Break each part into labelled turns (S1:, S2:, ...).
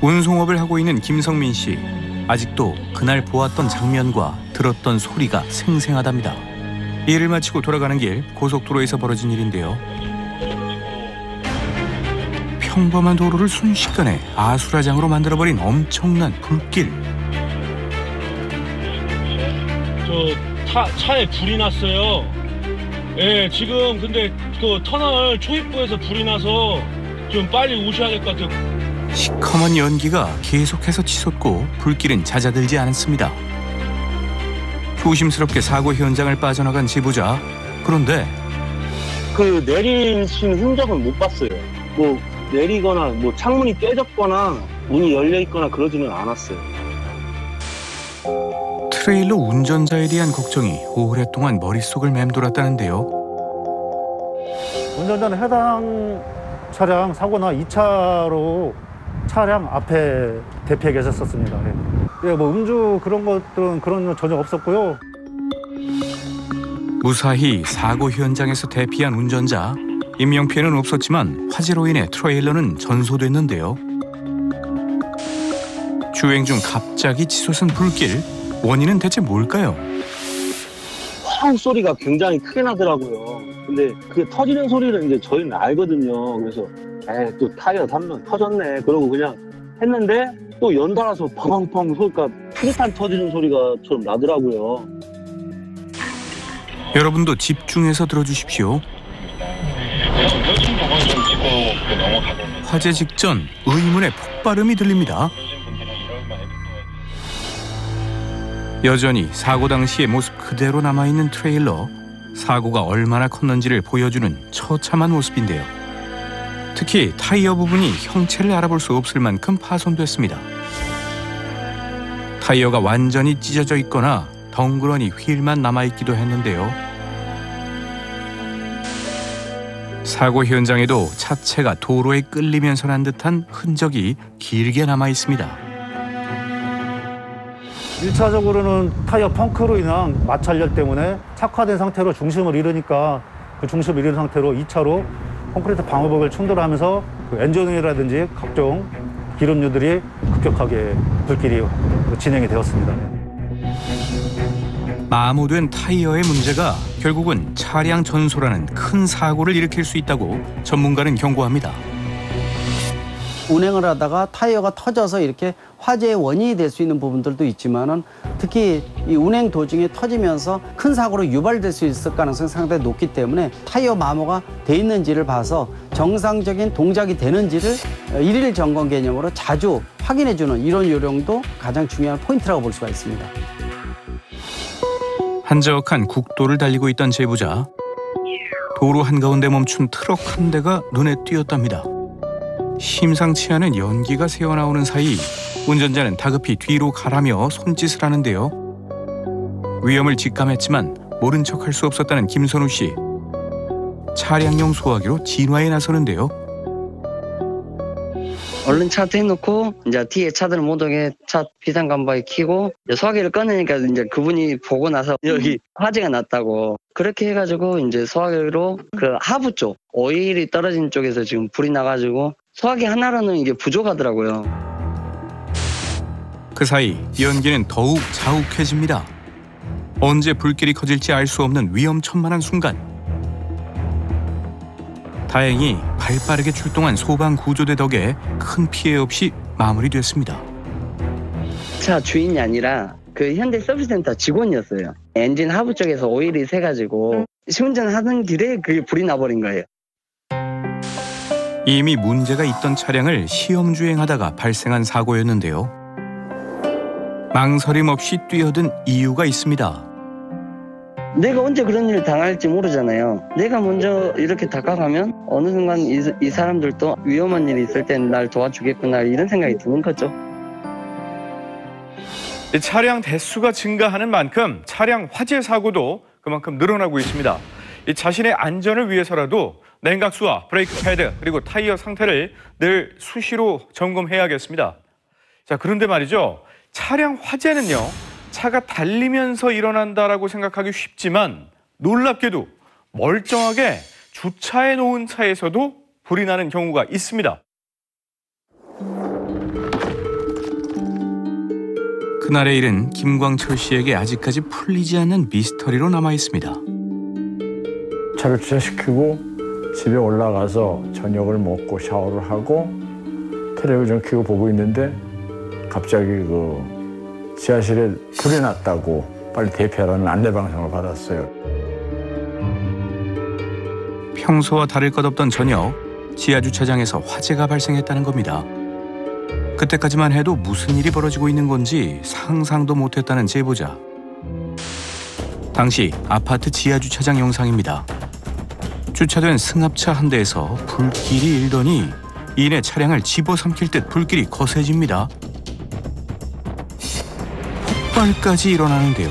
S1: 운송업을 하고 있는 김성민 씨. 아직도 그날 보았던 장면과 들었던 소리가 생생하답니다. 일을 마치고 돌아가는 길 고속도로에서 벌어진 일인데요. 평범한 도로를 순식간에 아수라장으로 만들어버린 엄청난 불길.
S2: 차에 불이 났어요. 예, 지금 근데 그 터널 초입부에서 불이 나서 좀 빨리 오셔야 될 것 같아요.
S1: 시커먼 연기가 계속해서 치솟고 불길은 잦아들지 않았습니다. 조심스럽게 사고 현장을 빠져나간 제보자. 그런데
S3: 그 내리신 흔적은 못 봤어요. 뭐 내리거나 뭐 창문이 깨졌거나 문이 열려 있거나 그러지는 않았어요.
S1: 트레일러 운전자에 대한 걱정이 오랫동안 머릿속을 맴돌았다는데요.
S4: 운전자는 해당 차량 사고나 2차로 차량 앞에 대피해 계셨었습니다. 예, 뭐 음주 그런 것들은 그런 전혀 없었고요.
S1: 무사히 사고 현장에서 대피한 운전자. 인명피해는 없었지만 화재로 인해 트레일러는 전소됐는데요. 주행 중 갑자기 치솟은 불길. 원인은 대체 뭘까요?
S3: 펑 소리가 굉장히 크게 나더라고요. 근데 그 터지는 소리를 이제 저희는 알거든요. 그래서 또 타이어 3명 터졌네. 그러고 그냥 했는데 또 연달아서 펑펑 소리가 수류탄 터지는 소리가처럼 나더라고요.
S1: 여러분도 집중해서 들어주십시오. 화재 직전 의문의 폭발음이 들립니다. 여전히 사고 당시의 모습 그대로 남아있는 트레일러. 사고가 얼마나 컸는지를 보여주는 처참한 모습인데요. 특히 타이어 부분이 형체를 알아볼 수 없을 만큼 파손됐습니다. 타이어가 완전히 찢어져 있거나 덩그러니 휠만 남아있기도 했는데요. 사고 현장에도 차체가 도로에 끌리면서 난 듯한 흔적이 길게 남아있습니다.
S4: 1차적으로는 타이어 펑크로 인한 마찰력 때문에 착화된 상태로 중심을 잃으니까 그 중심을 잃은 상태로 2차로 콘크리트 방어벽을 충돌하면서 그 엔진오일이라든지 각종 기름류들이 급격하게 불길이 진행이 되었습니다.
S1: 마모된 타이어의 문제가 결국은 차량 전소라는 큰 사고를 일으킬 수 있다고 전문가는 경고합니다.
S5: 운행을 하다가 타이어가 터져서 이렇게 화재의 원인이 될 수 있는 부분들도 있지만은 특히 이 운행 도중에 터지면서 큰 사고로 유발될 수 있을 가능성이 상당히 높기 때문에 타이어 마모가 돼 있는지를 봐서 정상적인 동작이 되는지를 일일 점검 개념으로 자주 확인해주는 이런 요령도 가장 중요한 포인트라고 볼 수가 있습니다.
S1: 한적한 국도를 달리고 있던 제보자. 도로 한가운데 멈춘 트럭 한 대가 눈에 띄었답니다. 심상치 않은 연기가 새어나오는 사이 운전자는 다급히 뒤로 가라며 손짓을 하는데요. 위험을 직감했지만 모른 척할 수 없었다는 김선우 씨. 차량용 소화기로 진화에 나서는데요.
S6: 얼른 차 대놓고 이제 뒤에 차들 못 오게 차 비상간방에 켜고 소화기를 꺼내니까 이제 그분이 보고 나서 여기 화재가 났다고 그렇게 해가지고 이제 소화기로 그 하부 쪽 오일이 떨어진 쪽에서 지금 불이 나가지고 소화기 하나로는 이게 부족하더라고요.
S1: 그 사이 연기는 더욱 자욱해집니다. 언제 불길이 커질지 알 수 없는 위험천만한 순간. 다행히 발빠르게 출동한 소방구조대 덕에 큰 피해 없이 마무리됐습니다.
S6: 차 주인이 아니라 그 현대 서비스센터 직원이었어요. 엔진 하부 쪽에서 오일이 새가지고 시운전하던 길에 그게 불이 나버린 거예요.
S1: 이미 문제가 있던 차량을 시험 주행하다가 발생한 사고였는데요. 망설임 없이 뛰어든 이유가 있습니다.
S6: 내가 언제 그런 일을 당할지 모르잖아요. 내가 먼저 이렇게 다가가면 어느 순간 이 사람들도 위험한 일이 있을 땐 날 도와주겠구나 이런 생각이 드는 거죠.
S7: 차량 대수가 증가하는 만큼 차량 화재 사고도 그만큼 늘어나고 있습니다. 자신의 안전을 위해서라도 냉각수와 브레이크 패드 그리고 타이어 상태를 늘 수시로 점검해야겠습니다. 자, 그런데 말이죠. 차량 화재는요. 차가 달리면서 일어난다라고 생각하기 쉽지만 놀랍게도 멀쩡하게 주차해 놓은 차에서도 불이 나는 경우가 있습니다.
S1: 그날의 일은 김광철 씨에게 아직까지 풀리지 않는 미스터리로 남아 있습니다.
S8: 차를 주차시키고 집에 올라가서 저녁을 먹고 샤워를 하고 텔레비전 켜고 보고 있는데 갑자기 그 지하실에 불이 났다고 빨리 대피하라는 안내방송을 받았어요.
S1: 평소와 다를 것 없던 저녁, 지하주차장에서 화재가 발생했다는 겁니다. 그때까지만 해도 무슨 일이 벌어지고 있는 건지 상상도 못했다는 제보자. 당시 아파트 지하주차장 영상입니다. 주차된 승합차 한 대에서 불길이 일더니 이내 차량을 집어삼킬 듯 불길이 거세집니다. 폭발까지 일어나는데요.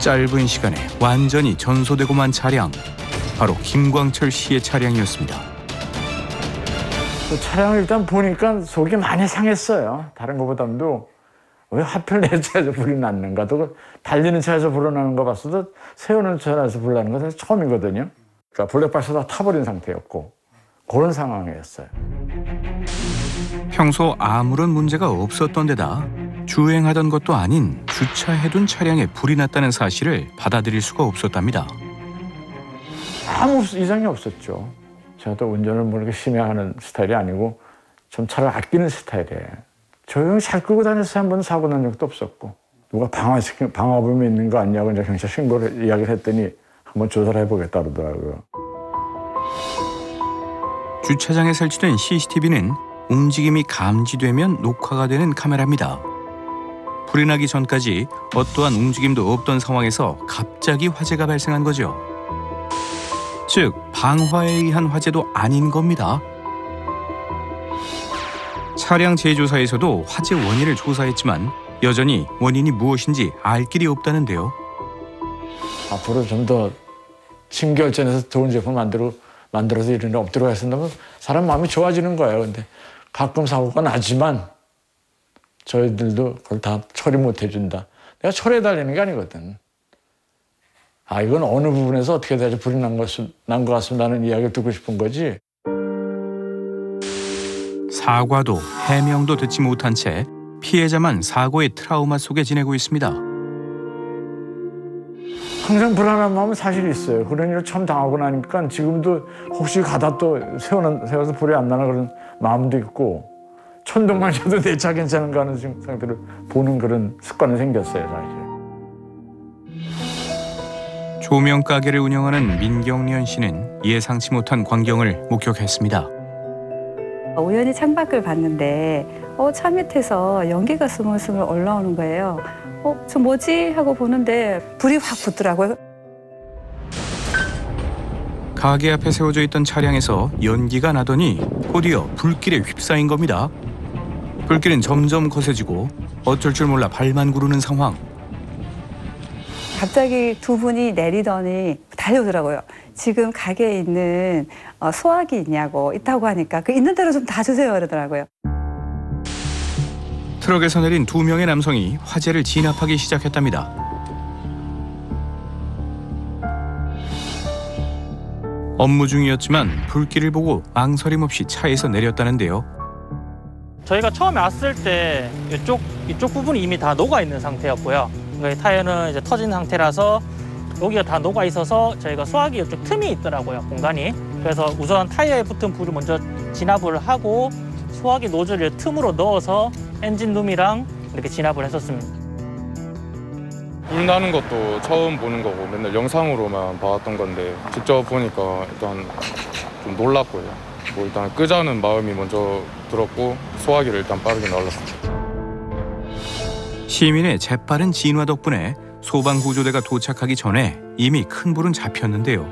S1: 짧은 시간에 완전히 전소되고 만 차량, 바로 김광철 씨의 차량이었습니다.
S8: 그 차량을 일단 보니까 속이 많이 상했어요. 다른 것보다도 왜 하필 내 차에서 불이 났는가. 또 달리는 차에서 불이 나는 거 봤어도 세우는 차에서 불이 나는 것은 처음이거든요. 그러니까 블랙박스 다 타버린 상태였고 그런 상황이었어요.
S1: 평소 아무런 문제가 없었던 데다 주행하던 것도 아닌 주차해둔 차량에 불이 났다는 사실을 받아들일 수가 없었답니다.
S8: 아무 이상이 없었죠. 제가 또 운전을 뭐 이렇게 심해 하는 스타일이 아니고 좀 차를 아끼는 스타일이에요. 조용히 잘 끌고 다녀서 한 번은 사고 난 적도 없었고 누가 방화범이 있는 거 아니냐고 이제 경찰 신고를 이야기를 했더니 한번 조사를 해보겠다 그러더라고요.
S1: 주차장에 설치된 CCTV는 움직임이 감지되면 녹화가 되는 카메라입니다. 불이 나기 전까지 어떠한 움직임도 없던 상황에서 갑자기 화재가 발생한 거죠. 즉, 방화에 의한 화재도 아닌 겁니다. 차량 제조사에서도 화재 원인을 조사했지만 여전히 원인이 무엇인지 알 길이 없다는데요.
S8: 앞으로 좀 더 신결전해서 좋은 제품 만들어서 이런 데 엎드려 했으면 사람 마음이 좋아지는 거예요. 근데 가끔 사고가 나지만 저희들도 그걸 다 처리 못 해준다. 내가 처리해달라는 게 아니거든. 아, 이건 어느 부분에서 어떻게 돼야지 불이 난 것 같습니다는 이야기를 듣고 싶은 거지.
S1: 사과도 해명도 듣지 못한 채 피해자만 사고의 트라우마 속에 지내고 있습니다.
S8: 항상 불안한 마음은 사실 있어요. 그런 일을 처음 당하고 나니까 지금도 혹시 가다 또 세워서 불이 안 나나 그런 마음도 있고 천둥만 쳐도 내 차 괜찮은가 하는 상태를 보는 그런 습관이 생겼어요, 사실.
S1: 조명 가게를 운영하는 민경련 씨는 예상치 못한 광경을 목격했습니다.
S9: 우연히 창밖을 봤는데 차 밑에서 연기가 스물스물 올라오는 거예요. 저 뭐지? 하고 보는데 불이 확 붙더라고요.
S1: 가게 앞에 세워져 있던 차량에서 연기가 나더니 곧이어 불길에 휩싸인 겁니다. 불길은 점점 거세지고 어쩔 줄 몰라 발만 구르는 상황.
S9: 갑자기 두 분이 내리더니 달려오더라고요. 지금 가게에 있는 소화기 있냐고, 있다고 하니까 그 있는 대로 좀 다 주세요 그러더라고요.
S1: 트럭에서 내린 두 명의 남성이 화재를 진압하기 시작했답니다. 업무 중이었지만 불길을 보고 망설임 없이 차에서 내렸다는데요.
S10: 저희가 처음에 왔을 때 이쪽 부분이 이미 다 녹아 있는 상태였고요. 그러니까 타이어는 이제 터진 상태라서 여기가 다 녹아 있어서 저희가 소화기 이쪽 틈이 있더라고요, 공간이. 그래서 우선 타이어에 붙은 불을 먼저 진압을 하고 소화기 노즐을 틈으로 넣어서 엔진룸이랑 이렇게 진압을 했었습니다.
S11: 불 나는 것도 처음 보는 거고 맨날 영상으로만 봐왔던 건데 직접 보니까 일단 좀 놀랐고요. 뭐 일단 끄자는 마음이 먼저 들었고 소화기를 일단 빠르게 날랐습니다.
S1: 시민의 재빠른 진화 덕분에 소방구조대가 도착하기 전에 이미 큰 불은 잡혔는데요.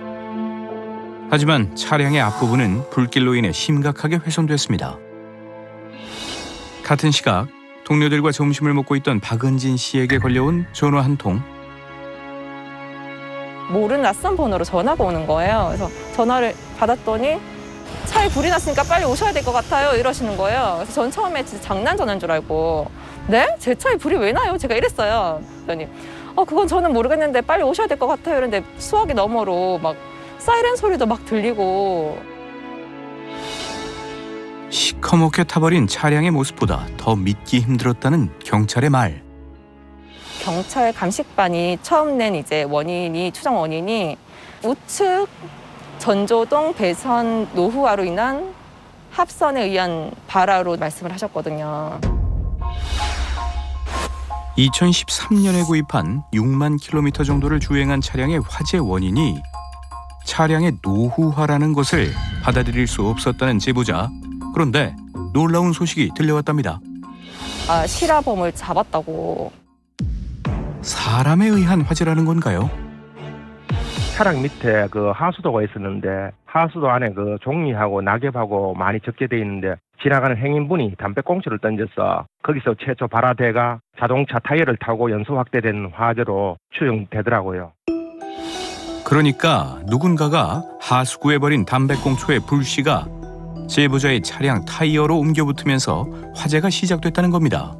S1: 하지만 차량의 앞부분은 불길로 인해 심각하게 훼손됐습니다. 같은 시각 동료들과 점심을 먹고 있던 박은진 씨에게 걸려온 전화 한 통.
S12: 모르는 낯선 번호로 전화가 오는 거예요. 그래서 전화를 받았더니 차에 불이 났으니까 빨리 오셔야 될 것 같아요 이러시는 거예요. 그래서 전 처음에 진짜 장난 전화인 줄 알고 네? 제 차에 불이 왜 나요? 제가 이랬어요. 그랬더니 그건 저는 모르겠는데 빨리 오셔야 될 것 같아요. 이랬는데 수화기 너머로 막 사이렌 소리도 막 들리고.
S1: 시커멓게 타버린 차량의 모습보다 더 믿기 힘들었다는 경찰의 말.
S12: 경찰 감식반이 처음 낸 이제 추정 원인이 우측 전조동 배선 노후화로 인한 합선에 의한 발화로 말씀을 하셨거든요.
S1: 2013년에 구입한 6만 킬로미터 정도를 주행한 차량의 화재 원인이 차량의 노후화라는 것을 받아들일 수 없었다는 제보자. 그런데 놀라운 소식이 들려왔답니다.
S12: 실화범을 잡았다고.
S1: 사람에 의한 화재라는 건가요?
S13: 차량 밑에 그 하수도가 있었는데 하수도 안에 그 종이하고 낙엽하고 많이 적게 돼 있는데 지나가는 행인분이 담배꽁초를 던져서 거기서 최초 발화대가 자동차 타이어를 타고 연소 확대된 화재로 추정되더라고요.
S1: 그러니까 누군가가 하수구에 버린 담배꽁초의 불씨가 제보자의 차량 타이어로 옮겨 붙으면서 화재가 시작됐다는 겁니다.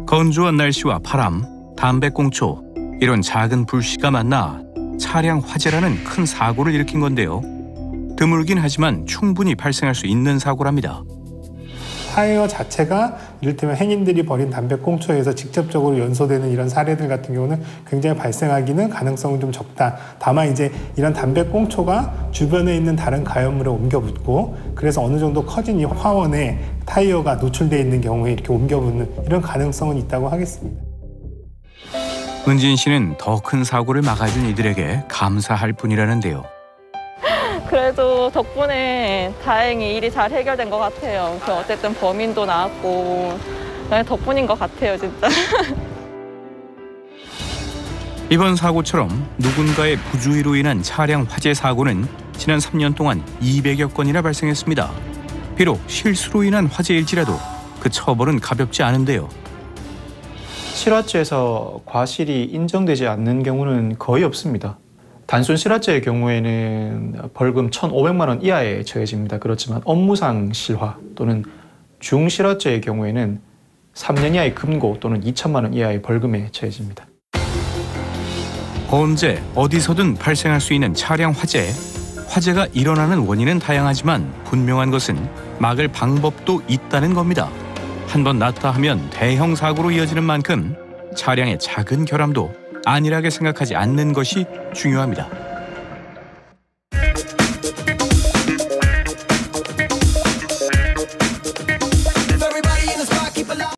S1: 건조한 날씨와 바람, 담배꽁초, 이런 작은 불씨가 만나 차량 화재라는 큰 사고를 일으킨 건데요. 드물긴 하지만 충분히 발생할 수 있는 사고랍니다.
S14: 타이어 자체가 이를테면 행인들이 버린 담배꽁초에서 직접적으로 연소되는 이런 사례들 같은 경우는 굉장히 발생하기는 가능성은 좀 적다. 다만 이제 이런 담배꽁초가 주변에 있는 다른 가연물에 옮겨 붙고 그래서 어느 정도 커진 이 화원에 타이어가 노출되어 있는 경우에 이렇게 옮겨 붙는 이런 가능성은 있다고 하겠습니다.
S1: 은진 씨는 더 큰 사고를 막아준 이들에게 감사할 뿐이라는데요.
S12: 그래도 덕분에 다행히 일이 잘 해결된 것 같아요. 어쨌든 범인도 나왔고 덕분인 것 같아요, 진짜.
S1: 이번 사고처럼 누군가의 부주의로 인한 차량 화재 사고는 지난 3년 동안 200여 건이나 발생했습니다. 비록 실수로 인한 화재일지라도 그 처벌은 가볍지 않은데요.
S15: 실화죄에서 과실이 인정되지 않는 경우는 거의 없습니다. 단순 실화죄의 경우에는 벌금 1,500만 원 이하에 처해집니다. 그렇지만 업무상 실화 또는 중실화죄의 경우에는 3년 이하의 금고 또는 2천만 원 이하의 벌금에 처해집니다.
S1: 언제 어디서든 발생할 수 있는 차량 화재. 화재가 일어나는 원인은 다양하지만 분명한 것은 막을 방법도 있다는 겁니다. 한번 났다 하면 대형 사고로 이어지는 만큼 차량의 작은 결함도 안일하게 생각하지 않는 것이 중요합니다.